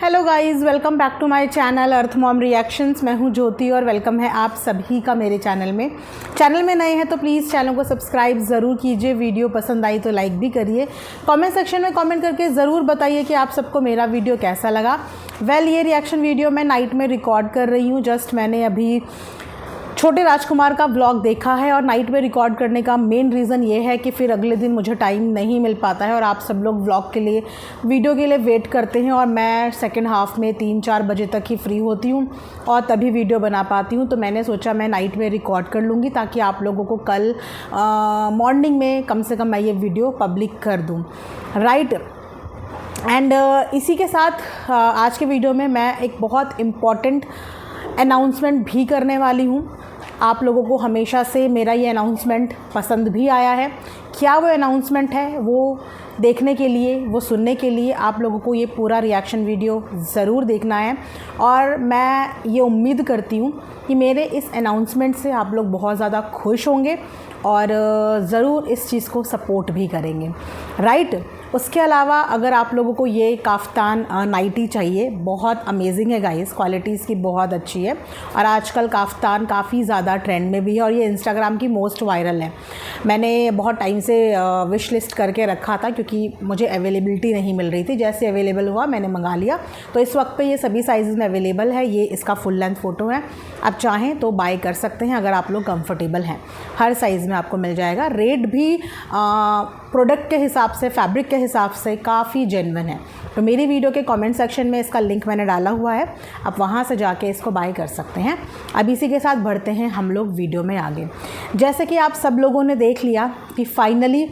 Hello guys, welcome back to my channel earth mom reactions. मैं हूं ज्योति और welcome है आप सभी का मेरे चैनल में नए हैं तो प्लीज़ चैनल को सब्सक्राइब ज़रूर कीजिए। वीडियो पसंद आई तो लाइक भी करिए। कमेंट सेक्शन में कमेंट करके ज़रूर बताइए कि आप सबको मेरा वीडियो कैसा लगा। ये रिएक्शन वीडियो मैं नाइट में रिकॉर्ड कर रही हूँ। जस्ट मैंने अभी छोटे राजकुमार का व्लॉग देखा है और नाइट में रिकॉर्ड करने का मेन रीज़न ये है कि फिर अगले दिन मुझे टाइम नहीं मिल पाता है और आप सब लोग व्लॉग के लिए वीडियो के लिए वेट करते हैं और मैं सेकंड हाफ में 3-4 बजे तक ही फ्री होती हूँ और तभी वीडियो बना पाती हूँ। तो मैंने सोचा मैं नाइट में रिकॉर्ड कर लूँगी ताकि आप लोगों को कल मॉर्निंग में कम से कम मैं ये वीडियो पब्लिक कर दूँ, राइट। एंड इसी के साथ आज के वीडियो में मैं एक बहुत इम्पॉर्टेंट अनाउंसमेंट भी करने वाली हूँ। आप लोगों को हमेशा से मेरा ये अनाउंसमेंट पसंद भी आया है। क्या वो अनाउंसमेंट है वो देखने के लिए, वो सुनने के लिए आप लोगों को ये पूरा रिएक्शन वीडियो ज़रूर देखना है और मैं ये उम्मीद करती हूँ कि मेरे इस अनाउंसमेंट से आप लोग बहुत ज़्यादा खुश होंगे और ज़रूर इस चीज़ को सपोर्ट भी करेंगे, राइट। उसके अलावा अगर आप लोगों को ये काफ्तान नाइटी चाहिए, बहुत अमेजिंग है गाइस, क्वालिटी इसकी बहुत अच्छी है और आजकल काफ्तान काफ़ी ज़्यादा ट्रेंड में भी है और ये इंस्टाग्राम की मोस्ट वायरल है। मैंने बहुत टाइम से विश लिस्ट करके रखा था क्योंकि मुझे अवेलेबिलिटी नहीं मिल रही थी। जैसे अवेलेबल हुआ मैंने मंगा लिया। तो इस वक्त पे ये सभी साइज़ में अवेलेबल है। ये इसका फुल लेंथ फ़ोटो है, आप चाहें तो बाय कर सकते हैं अगर आप लोग कंफर्टेबल हैं। हर साइज़ में आपको मिल जाएगा। रेट भी प्रोडक्ट के हिसाब से, फैब्रिक के हिसाब से काफ़ी जेन्युइन है। तो मेरी वीडियो के कमेंट सेक्शन में इसका लिंक मैंने डाला हुआ है, आप वहाँ से जाके इसको बाय कर सकते हैं। अब इसी के साथ बढ़ते हैं हम लोग वीडियो में आगे। जैसे कि आप सब लोगों ने देख लिया कि फाइनली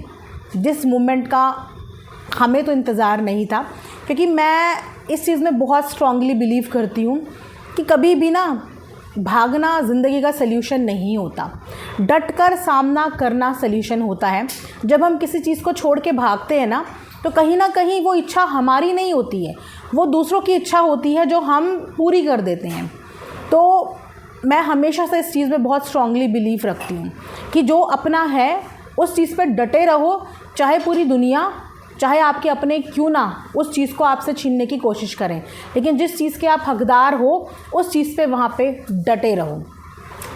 जिस मूवमेंट का हमें तो इंतज़ार नहीं था, क्योंकि मैं इस चीज़ में बहुत स्ट्रांगली बिलीव करती हूँ कि कभी भी ना भागना ज़िंदगी का सल्यूशन नहीं होता, डट कर सामना करना सल्यूशन होता है। जब हम किसी चीज़ को छोड़ के भागते हैं ना तो कहीं ना कहीं वो इच्छा हमारी नहीं होती है, वो दूसरों की इच्छा होती है जो हम पूरी कर देते हैं। तो मैं हमेशा से इस चीज़ में बहुत स्ट्रांगली बिलीव रखती हूँ कि जो अपना है उस चीज़ पे डटे रहो, चाहे पूरी दुनिया, चाहे आपके अपने क्यों ना उस चीज़ को आपसे छीनने की कोशिश करें, लेकिन जिस चीज़ के आप हकदार हो उस चीज़ पे वहाँ पे डटे रहो।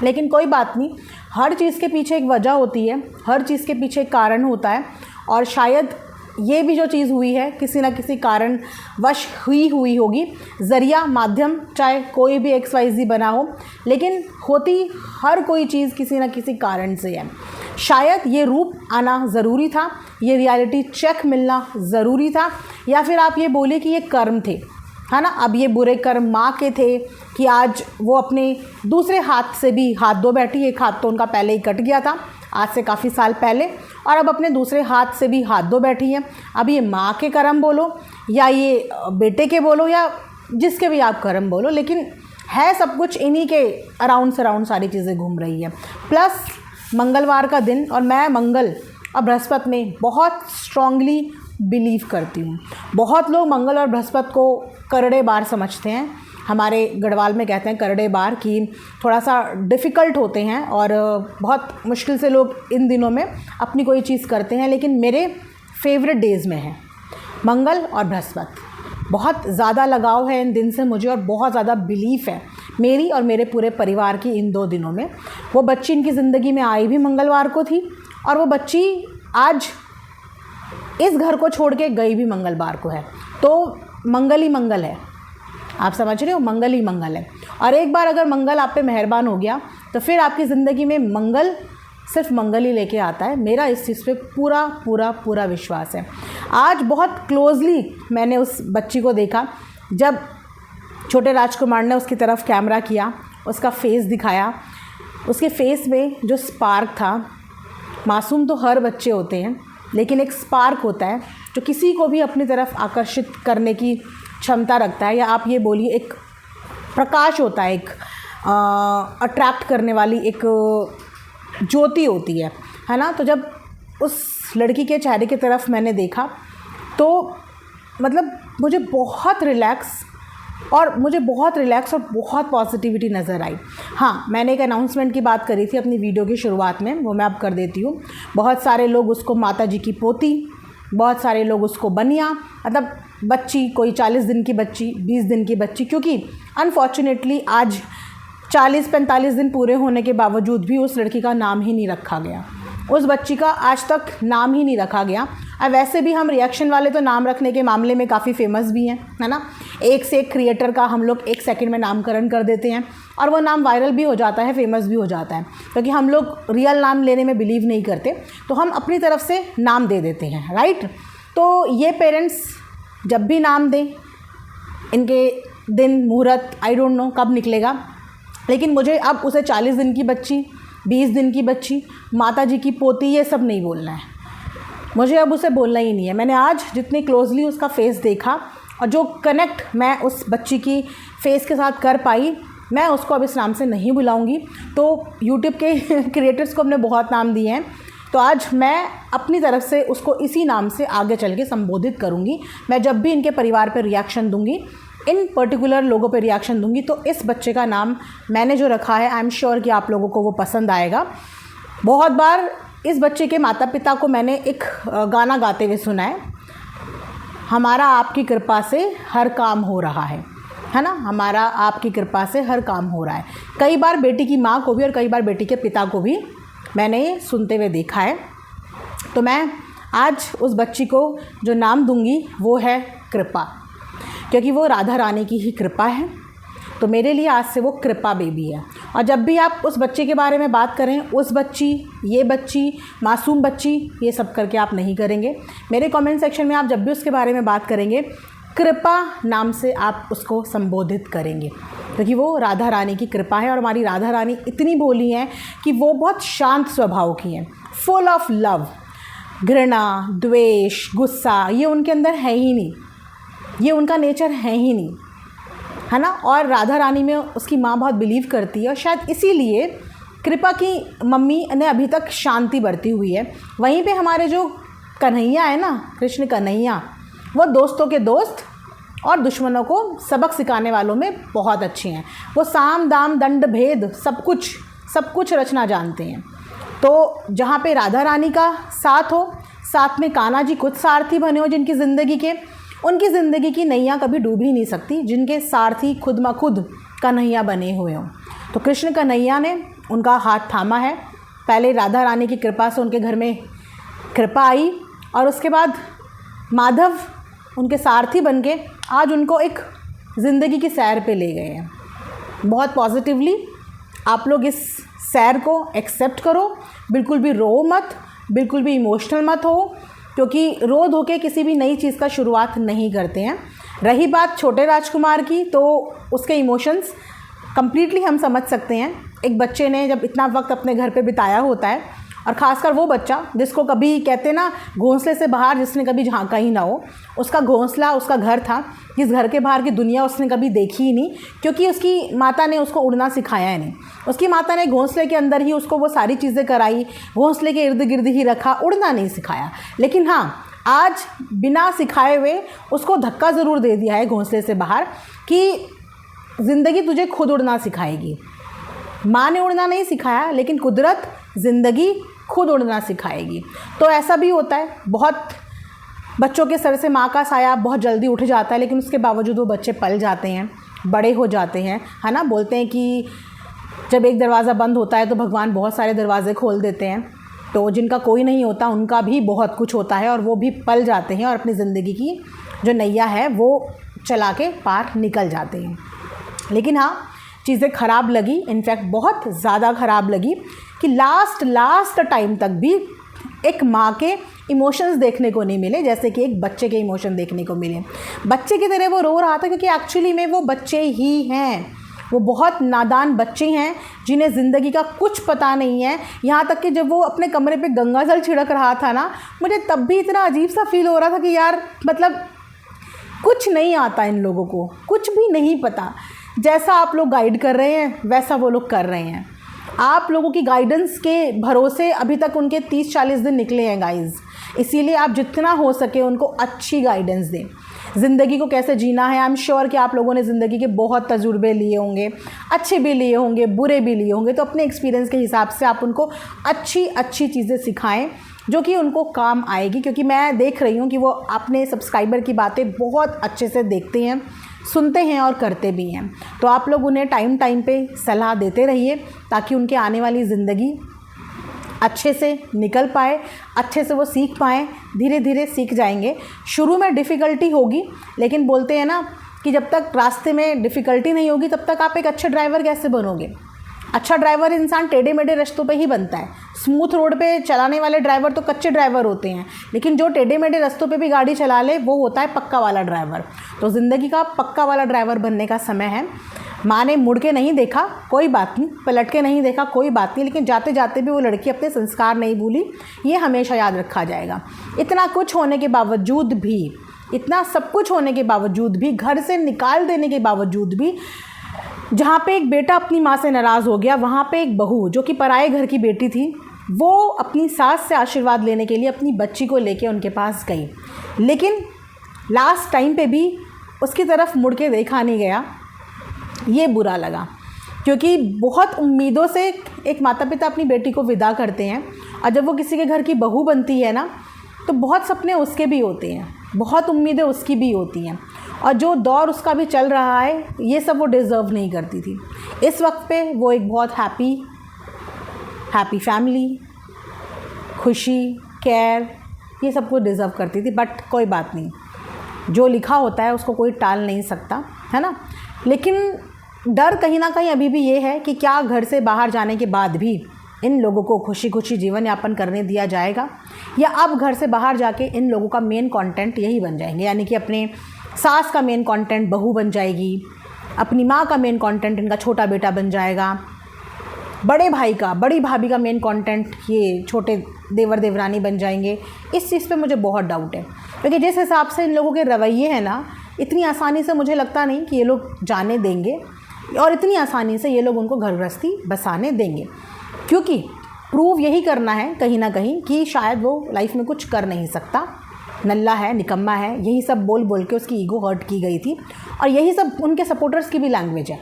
लेकिन कोई बात नहीं, हर चीज़ के पीछे एक वजह होती है, हर चीज़ के पीछे एक कारण होता है और शायद ये भी जो चीज़ हुई है किसी न किसी कारण वश हुई होगी। ज़रिया, माध्यम चाहे कोई भी XYZ बना हो, लेकिन होती हर कोई चीज़ किसी न किसी कारण से है। शायद ये रूप आना ज़रूरी था, ये रियलिटी चेक मिलना ज़रूरी था, या फिर आप ये बोले कि ये कर्म थे, है ना। अब ये बुरे कर्म माँ के थे कि आज वो अपने दूसरे हाथ से भी हाथ धो बैठी। एक हाथ तो उनका पहले ही कट गया था, आज से काफ़ी साल पहले, और अब अपने दूसरे हाथ से भी हाथ धो बैठी है। अब ये माँ के कर्म बोलो या ये बेटे के बोलो या जिसके भी आप कर्म बोलो, लेकिन है सब कुछ इन्हीं के अराउंड सराउंड सारी चीज़ें घूम रही है। प्लस मंगलवार का दिन, और मैं मंगल और बृहस्पति में बहुत स्ट्रांगली बिलीव करती हूँ। बहुत लोग मंगल और बृहस्पति को करड़े बार समझते हैं। हमारे गढ़वाल में कहते हैं करड़े बार, कि थोड़ा सा डिफ़िकल्ट होते हैं और बहुत मुश्किल से लोग इन दिनों में अपनी कोई चीज़ करते हैं, लेकिन मेरे फेवरेट डेज़ में है मंगल और बृहस्पति। बहुत ज़्यादा लगाव है इन दिन से मुझे और बहुत ज़्यादा बिलीफ है मेरी और मेरे पूरे परिवार की इन 2 दिनों में। वो बच्ची इनकी ज़िंदगी में आई भी मंगलवार को थी और वो बच्ची आज इस घर को छोड़ के गई भी मंगलवार को है। तो मंगल ही मंगल है, आप समझ रहे हो, मंगल ही मंगल है। और एक बार अगर मंगल आप पे मेहरबान हो गया तो फिर आपकी ज़िंदगी में मंगल सिर्फ मंगल ही लेके आता है। मेरा इस चीज़ पे पूरा पूरा पूरा विश्वास है। आज बहुत क्लोजली मैंने उस बच्ची को देखा जब छोटे राजकुमार ने उसकी तरफ कैमरा किया, उसका फेस दिखाया। उसके फेस में जो स्पार्क था, मासूम तो हर बच्चे होते हैं, लेकिन एक स्पार्क होता है जो किसी को भी अपनी तरफ आकर्षित करने की क्षमता रखता है, या आप ये बोलिए एक प्रकाश होता है, एक अट्रैक्ट करने वाली एक ज्योति होती है ना। तो जब उस लड़की के चेहरे की तरफ मैंने देखा तो मतलब मुझे बहुत रिलैक्स और बहुत पॉजिटिविटी नज़र आई। हाँ, मैंने एक अनाउंसमेंट की बात करी थी अपनी वीडियो की शुरुआत में, वो मैं अब कर देती हूँ। बहुत सारे लोग उसको माता जी की पोती बहुत सारे लोग उसको बनिया, मतलब बच्ची, कोई 40 दिन की बच्ची, 20 दिन की बच्ची, क्योंकि अनफॉर्चुनेटली आज 40-45 दिन पूरे होने के बावजूद भी उस लड़की का नाम ही नहीं रखा गया, उस बच्ची का आज तक नाम ही नहीं रखा गया। और वैसे भी हम रिएक्शन वाले तो नाम रखने के मामले में काफ़ी फेमस भी हैं, है ना। एक से एक क्रिएटर का हम लोग 1 सेकंड में नामकरण कर देते हैं और वो नाम वायरल भी हो जाता है, फेमस भी हो जाता है, क्योंकि हम लोग रियल नाम लेने में बिलीव नहीं करते, तो हम अपनी तरफ से नाम दे देते हैं, राइट। तो ये पेरेंट्स जब भी नाम दें, इनके दिन मुहूर्त आई डोंट नो कब निकलेगा, लेकिन मुझे अब उसे 40 दिन की बच्ची, 20 दिन की बच्ची, माता जी की पोती, ये सब नहीं बोलना है, मुझे अब उसे बोलना ही नहीं है। मैंने आज जितनी क्लोजली उसका फेस देखा और जो कनेक्ट मैं उस बच्ची की फेस के साथ कर पाई, मैं उसको अब इस नाम से नहीं बुलाऊंगी। तो यूट्यूब के क्रिएटर्स को हमने बहुत नाम दिए हैं, तो आज मैं अपनी तरफ से उसको इसी नाम से आगे चल के संबोधित करूंगी। मैं जब भी इनके परिवार पर रिएक्शन दूंगी, इन पर्टिकुलर लोगों पे रिएक्शन दूंगी, तो इस बच्चे का नाम मैंने जो रखा है, आई एम श्योर कि आप लोगों को वो पसंद आएगा। बहुत बार इस बच्चे के माता पिता को मैंने एक गाना गाते हुए सुना है, हमारा आपकी कृपा से हर काम हो रहा है ना, हमारा आपकी कृपा से हर काम हो रहा है। कई बार बेटी की माँ को भी और कई बार बेटी के पिता को भी मैंने ये सुनते हुए देखा है। तो मैं आज उस बच्ची को जो नाम दूंगी वो है कृपा, क्योंकि वो राधा रानी की ही कृपा है, तो मेरे लिए आज से वो कृपा बेबी है। और जब भी आप उस बच्चे के बारे में बात करें, उस बच्ची, ये बच्ची, मासूम बच्ची, ये सब करके आप नहीं करेंगे। मेरे कमेंट सेक्शन में आप जब भी उसके बारे में बात करेंगे, कृपा नाम से आप उसको संबोधित करेंगे, क्योंकि वो राधा रानी की कृपा है। और हमारी राधा रानी इतनी भोली हैं कि वो बहुत शांत स्वभाव की हैं, फुल ऑफ लव। घृणा, द्वेष, गुस्सा ये उनके अंदर है ही नहीं, ये उनका नेचर है ही नहीं, है ना। और राधा रानी में उसकी माँ बहुत बिलीव करती है, और शायद इसीलिए कृपा की मम्मी ने अभी तक शांति बरती हुई है। वहीं पे हमारे जो कन्हैया है ना, कृष्ण कन्हैया, वो दोस्तों के दोस्त और दुश्मनों को सबक सिखाने वालों में बहुत अच्छे हैं। वो साम दाम दंड भेद सब कुछ रचना जानते हैं। तो जहाँ पे राधा रानी का साथ हो, साथ में कान्हा जी खुद सारथी बने हो जिनकी ज़िंदगी के, उनकी ज़िंदगी की नैया कभी डूब ही नहीं सकती जिनके सारथी खुद म खुद कन्हैया बने हुए हों। तो कृष्ण कन्हैया ने उनका हाथ थामा है। पहले राधा रानी की कृपा से उनके घर में कृपा आई, और उसके बाद माधव उनके सारथी बन के आज उनको एक ज़िंदगी की सैर पे ले गए हैं। बहुत पॉजिटिवली आप लोग इस सैर को एक्सेप्ट करो, बिल्कुल भी रो मत, बिल्कुल भी इमोशनल मत हो, क्योंकि रो धो के किसी भी नई चीज़ का शुरुआत नहीं करते हैं। रही बात छोटे राजकुमार की, तो उसके इमोशंस कम्प्लीटली हम समझ सकते हैं। एक बच्चे ने जब इतना वक्त अपने घर पे बिताया होता है, और ख़ासकर वो बच्चा जिसको कभी कहते ना घोंसले से बाहर जिसने कभी झांका ही ना हो, उसका घोंसला उसका घर था, जिस घर के बाहर की दुनिया उसने कभी देखी ही नहीं, क्योंकि उसकी माता ने उसको उड़ना सिखाया है नहीं। उसकी माता ने घोंसले के अंदर ही उसको वो सारी चीज़ें कराई, घोंसले के इर्द गिर्द ही रखा, उड़ना नहीं सिखाया। लेकिन हाँ, आज बिना सिखाए हुए उसको धक्का ज़रूर दे दिया है घोंसले से बाहर कि ज़िंदगी तुझे खुद उड़ना सिखाएगी। माँ ने उड़ना नहीं सिखाया, लेकिन कुदरत ज़िंदगी खुद उड़ना सिखाएगी। तो ऐसा भी होता है, बहुत बच्चों के सर से माँ का साया बहुत जल्दी उठ जाता है, लेकिन उसके बावजूद वो बच्चे पल जाते हैं, बड़े हो जाते हैं, है ना। बोलते हैं कि जब एक दरवाज़ा बंद होता है तो भगवान बहुत सारे दरवाजे खोल देते हैं। तो जिनका कोई नहीं होता उनका भी बहुत कुछ होता है, और वो भी पल जाते हैं और अपनी ज़िंदगी की जो नैया है वो चला के पार निकल जाते हैं। लेकिन हाँ, चीज़ें ख़राब लगी, इनफैक्ट बहुत ज़्यादा ख़राब लगी कि लास्ट टाइम तक भी एक माँ के इमोशंस देखने को नहीं मिले, जैसे कि एक बच्चे के इमोशन देखने को मिले। बच्चे की तरह वो रो रहा था, क्योंकि एक्चुअली में वो बच्चे ही हैं, वो बहुत नादान बच्चे हैं जिन्हें ज़िंदगी का कुछ पता नहीं है। यहाँ तक कि जब वो अपने कमरे पे गंगा जल छिड़क रहा था ना, मुझे तब भी इतना अजीब सा फील हो रहा था कि यार मतलब कुछ नहीं आता इन लोगों को, कुछ भी नहीं पता। जैसा आप लोग गाइड कर रहे हैं वैसा वो लोग कर रहे हैं। आप लोगों की गाइडेंस के भरोसे अभी तक उनके 30-40 दिन निकले हैं गाइज़, इसीलिए आप जितना हो सके उनको अच्छी गाइडेंस दें। ज़िंदगी को कैसे जीना है, आई एम श्योर कि आप लोगों ने ज़िंदगी के बहुत तजुर्बे लिए होंगे, अच्छे भी लिए होंगे, बुरे भी लिए होंगे। तो अपने एक्सपीरियंस के हिसाब से आप उनको अच्छी चीज़ें सिखाएं, जो कि उनको काम आएगी, क्योंकि मैं देख रही हूँ कि वो अपने सब्सक्राइबर की बातें बहुत अच्छे से देखते हैं, सुनते हैं और करते भी हैं। तो आप लोग उन्हें टाइम टाइम पे सलाह देते रहिए ताकि उनके आने वाली ज़िंदगी अच्छे से निकल पाए, अच्छे से वो सीख पाएँ। धीरे धीरे सीख जाएंगे। शुरू में डिफ़िकल्टी होगी, लेकिन बोलते हैं ना कि जब तक रास्ते में डिफ़िकल्टी नहीं होगी तब तक आप एक अच्छे ड्राइवर कैसे बनोगे। अच्छा ड्राइवर इंसान टेढ़े मेढ़े रास्तों पे ही बनता है। स्मूथ रोड पे चलाने वाले ड्राइवर तो कच्चे ड्राइवर होते हैं, लेकिन जो टेढ़े मेढ़े रास्तों पे भी गाड़ी चला ले वो होता है पक्का वाला ड्राइवर। तो ज़िंदगी का पक्का वाला ड्राइवर बनने का समय है। माँ ने मुड़ के नहीं देखा, कोई बात नहीं, पलट के नहीं देखा, कोई बात नहीं, लेकिन जाते जाते भी वो लड़की अपने संस्कार नहीं भूली, ये हमेशा याद रखा जाएगा। इतना कुछ होने के बावजूद भी, इतना सब कुछ होने के बावजूद भी, घर से निकाल देने के बावजूद भी, जहाँ पे एक बेटा अपनी माँ से नाराज़ हो गया, वहाँ पे एक बहू जो कि पराए घर की बेटी थी, वो अपनी सास से आशीर्वाद लेने के लिए अपनी बच्ची को लेके उनके पास गई, लेकिन लास्ट टाइम पे भी उसकी तरफ मुड़ के देखा नहीं गया। ये बुरा लगा, क्योंकि बहुत उम्मीदों से एक माता पिता अपनी बेटी को विदा करते हैं, और जब वो किसी के घर की बहू बनती है ना, तो बहुत सपने उसके भी होते हैं, बहुत उम्मीदें उसकी भी होती हैं, और जो दौर उसका भी चल रहा है ये सब वो डिज़र्व नहीं करती थी। इस वक्त पे वो एक बहुत हैप्पी फैमिली, खुशी, केयर, ये सब कुछ डिज़र्व करती थी। बट कोई बात नहीं, जो लिखा होता है उसको कोई टाल नहीं सकता, है ना। लेकिन डर कहीं ना कहीं अभी भी ये है कि क्या घर से बाहर जाने के बाद भी इन लोगों को खुशी खुशी जीवन यापन करने दिया जाएगा, या अब घर से बाहर जाके इन लोगों का मेन कंटेंट यही बन जाएंगे, यानी कि अपने सास का मेन कंटेंट बहू बन जाएगी, अपनी माँ का मेन कंटेंट इनका छोटा बेटा बन जाएगा, बड़े भाई का, बड़ी भाभी का मेन कंटेंट ये छोटे देवर देवरानी बन जाएंगे। इस चीज़ पे मुझे बहुत डाउट है, क्योंकि जिस हिसाब से इन लोगों के रवैये हैं ना, इतनी आसानी से मुझे लगता नहीं कि ये लोग जाने देंगे, और इतनी आसानी से ये लोग उनको घर गृहस्थी बसाने देंगे, क्योंकि प्रूव यही करना है कहीं ना कहीं कि शायद वो लाइफ में कुछ कर नहीं सकता, नल्ला है, निकम्मा है, यही सब बोल बोल के उसकी ईगो हर्ट की गई थी। और यही सब उनके सपोर्टर्स की भी लैंग्वेज है,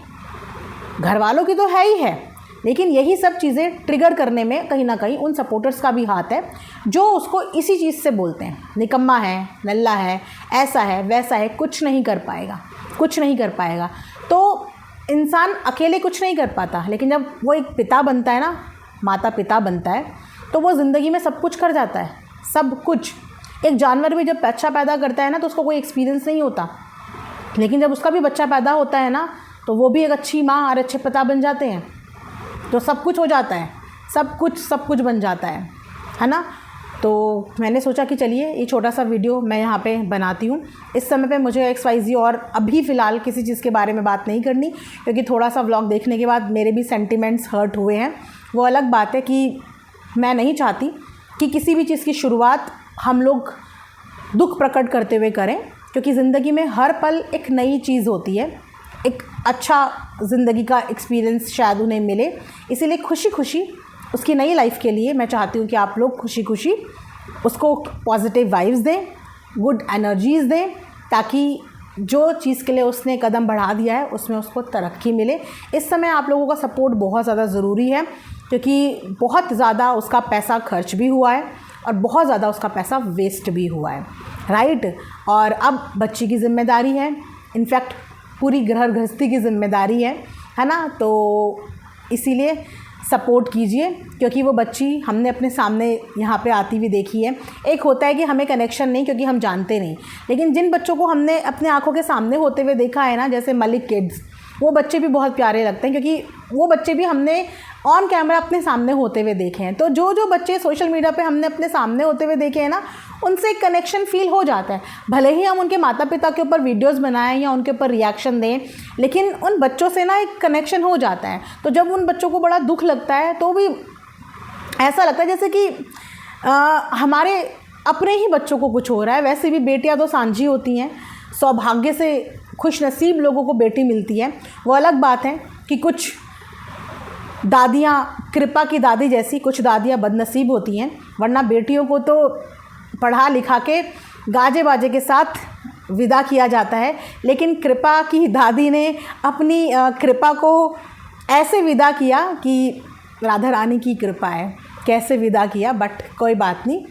घर वालों की तो है ही है, लेकिन यही सब चीज़ें ट्रिगर करने में कहीं ना कहीं उन सपोर्टर्स का भी हाथ है, जो उसको इसी चीज़ से बोलते हैं, निकम्मा है, नल्ला है, ऐसा है, वैसा है, कुछ नहीं कर पाएगा, कुछ नहीं कर पाएगा। तो इंसान अकेले कुछ नहीं कर पाता, लेकिन जब वो एक पिता बनता है ना, माता पिता बनता है, तो वो ज़िंदगी में सब कुछ कर जाता है, सब कुछ। एक जानवर भी जब बच्चा पैदा करता है ना, तो उसको कोई एक्सपीरियंस नहीं होता, लेकिन जब उसका भी बच्चा पैदा होता है ना, तो वो भी एक अच्छी माँ और अच्छे पिता बन जाते हैं, तो सब कुछ हो जाता है, सब कुछ बन जाता है ना। तो मैंने सोचा कि चलिए ये छोटा सा वीडियो मैं यहाँ पे बनाती हूँ। इस समय पे मुझे XYZ और अभी फ़िलहाल किसी चीज़ के बारे में बात नहीं करनी, क्योंकि थोड़ा सा व्लॉग देखने के बाद मेरे भी सेंटिमेंट्स हर्ट हुए हैं। वो अलग बात है कि मैं नहीं चाहती कि किसी भी चीज़ की शुरुआत हम लोग दुख प्रकट करते हुए करें, क्योंकि ज़िंदगी में हर पल एक नई चीज़ होती है, एक अच्छा ज़िंदगी का एक्सपीरियंस शायद उन्हें मिले। इसीलिए खुशी खुशी उसकी नई लाइफ के लिए मैं चाहती हूँ कि आप लोग खुशी खुशी उसको पॉजिटिव वाइब्स दें, गुड एनर्जीज़ दें, ताकि जो चीज़ के लिए उसने कदम बढ़ा दिया है उसमें उसको तरक्की मिले। इस समय आप लोगों का सपोर्ट बहुत ज़्यादा ज़रूरी है, क्योंकि बहुत ज़्यादा उसका पैसा खर्च भी हुआ है और बहुत ज़्यादा उसका पैसा वेस्ट भी हुआ है, राइट। और अब बच्ची की ज़िम्मेदारी है, इनफैक्ट पूरी घर गृहस्थी की ज़िम्मेदारी है ना। तो इसीलिए सपोर्ट कीजिए, क्योंकि वो बच्ची हमने अपने सामने यहाँ पे आती हुई देखी है। एक होता है कि हमें कनेक्शन नहीं, क्योंकि हम जानते नहीं, लेकिन जिन बच्चों को हमने अपने आँखों के सामने होते हुए देखा है ना, जैसे मलिक किड्स, वो बच्चे भी बहुत प्यारे लगते हैं, क्योंकि वो बच्चे भी हमने ऑन कैमरा अपने सामने होते हुए देखे हैं। तो जो बच्चे सोशल मीडिया पे हमने अपने सामने होते हुए देखे हैं ना, उनसे एक कनेक्शन फ़ील हो जाता है। भले ही हम उनके माता पिता के ऊपर वीडियोस बनाएं या उनके ऊपर रिएक्शन दें, लेकिन उन बच्चों से ना एक कनेक्शन हो जाता है। तो जब उन बच्चों को बड़ा दुख लगता है, तो भी ऐसा लगता है जैसे कि हमारे अपने ही बच्चों को कुछ हो रहा है। वैसे भी बेटियाँ तो सांझी होती हैं, सौभाग्य से खुश नसीब लोगों को बेटी मिलती है। वो अलग बात है कि कुछ दादियाँ, कृपा की दादी जैसी कुछ दादियाँ बदनसीब होती हैं, वरना बेटियों को तो पढ़ा लिखा के गाजे बाजे के साथ विदा किया जाता है। लेकिन कृपा की दादी ने अपनी कृपा को ऐसे विदा किया कि राधा रानी की कृपा है, कैसे विदा किया, बट कोई बात नहीं,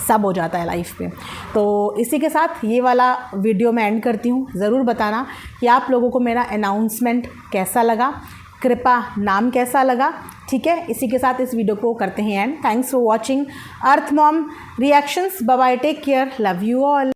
सब हो जाता है लाइफ में। तो इसी के साथ ये वाला वीडियो मैं एंड करती हूँ। ज़रूर बताना कि आप लोगों को मेरा अनाउंसमेंट कैसा लगा, कृपा नाम कैसा लगा, ठीक है। इसी के साथ इस वीडियो को करते हैं end. Thanks for watching earth mom reactions. Bye bye, take care, love you all.